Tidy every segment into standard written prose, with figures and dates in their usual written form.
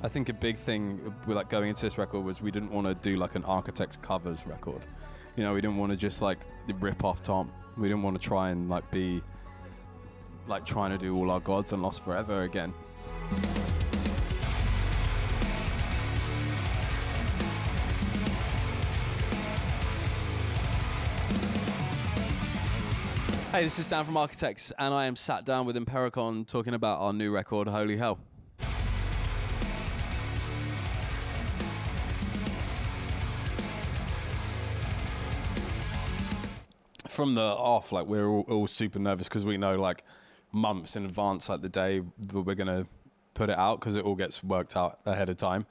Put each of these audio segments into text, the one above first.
I think a big thing with like going into this record was we didn't want to do like an Architects covers record. You know, we didn't want to just like rip off Tom. We didn't want to try and like be like trying to do All Our Gods and Lost Forever again. Hey, this is Sam from Architects, and I am sat down with Imperi.cn talking about our new record, Holy Hell. From the off, like we're all super nervous because we know like months in advance, like the day we're gonna put it out, because it all gets worked out ahead of time.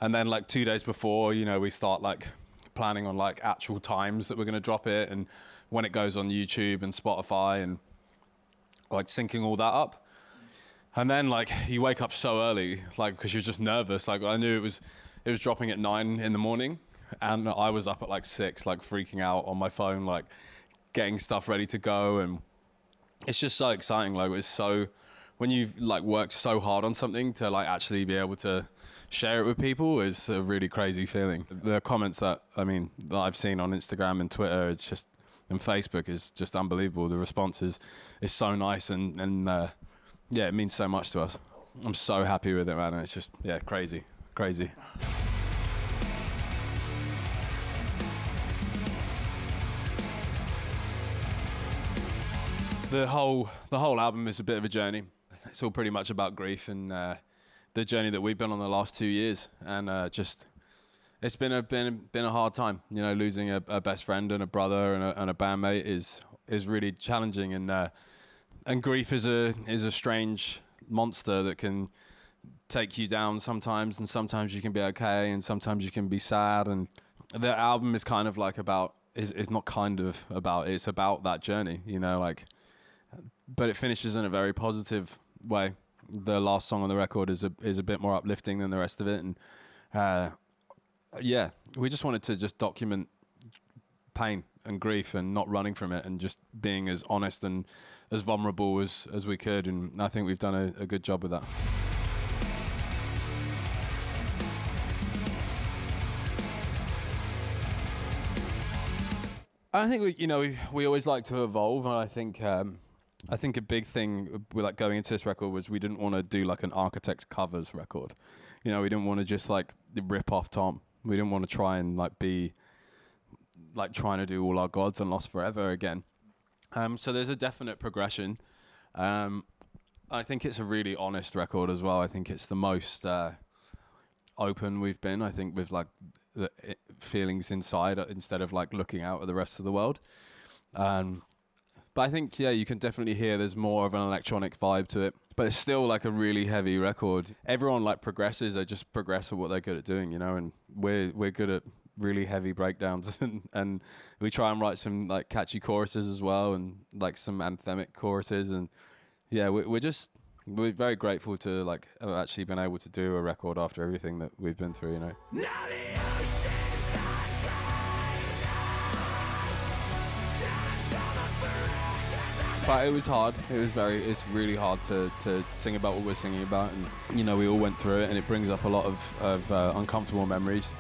And then like 2 days before, you know, we start like planning on like actual times that we're gonna drop it and when it goes on YouTube and Spotify and like syncing all that up. And then like you wake up so early, like because you're just nervous. Like I knew it was dropping at 9 in the morning, and I was up at like 6, like freaking out on my phone, like getting stuff ready to go. And it's just so exciting. Like it's so, when you've like worked so hard on something, to like actually be able to share it with people is a really crazy feeling. The comments that I've seen on Instagram and Twitter, it's just, and Facebook, is just unbelievable. The response is so nice, and yeah, it means so much to us. I'm so happy with it, man. It's just, yeah, crazy. The whole album is a bit of a journey. It's all pretty much about grief and the journey that we've been on the last 2 years, and just it's been a hard time. You know, losing a best friend and a brother and a bandmate is really challenging, and grief is a strange monster that can take you down sometimes, and sometimes you can be okay, and sometimes you can be sad. And the album is kind of like it's not kind of about, it's about that journey, you know, like, but it finishes in a very positive way. The last song on the record is a bit more uplifting than the rest of it, and yeah, we just wanted to just document pain and grief and not running from it, and just being as honest and as vulnerable as we could, and I think we've done a good job with that. I think we always like to evolve, and I think a big thing with like going into this record was we didn't want to do like an Architects covers record. You know, we didn't want to just like rip off Tom. We didn't want to try and like be like trying to do All Our Gods and Lost Forever again. So there's a definite progression. I think it's a really honest record as well. I think it's the most open we've been, I think, with like the feelings inside instead of like looking out at the rest of the world. But I think, yeah, you can definitely hear there's more of an electronic vibe to it, but it's still like a really heavy record. Everyone like progresses, they just progress at what they're good at doing, you know, and we're good at really heavy breakdowns and we try and write some like catchy choruses as well, and like some anthemic choruses. And yeah, we're very grateful to like have actually been able to do a record after everything that we've been through, you know. But it was hard. It's really hard to sing about what we're singing about, and you know, we all went through it, and it brings up a lot of uncomfortable memories.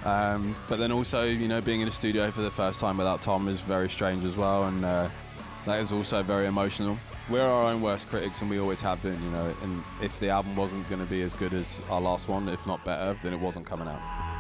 But then also, you know, being in a studio for the first time without Tom is very strange as well, and that is also very emotional. We're our own worst critics, and we always have been, you know, and if the album wasn't going to be as good as our last one, if not better, then it wasn't coming out.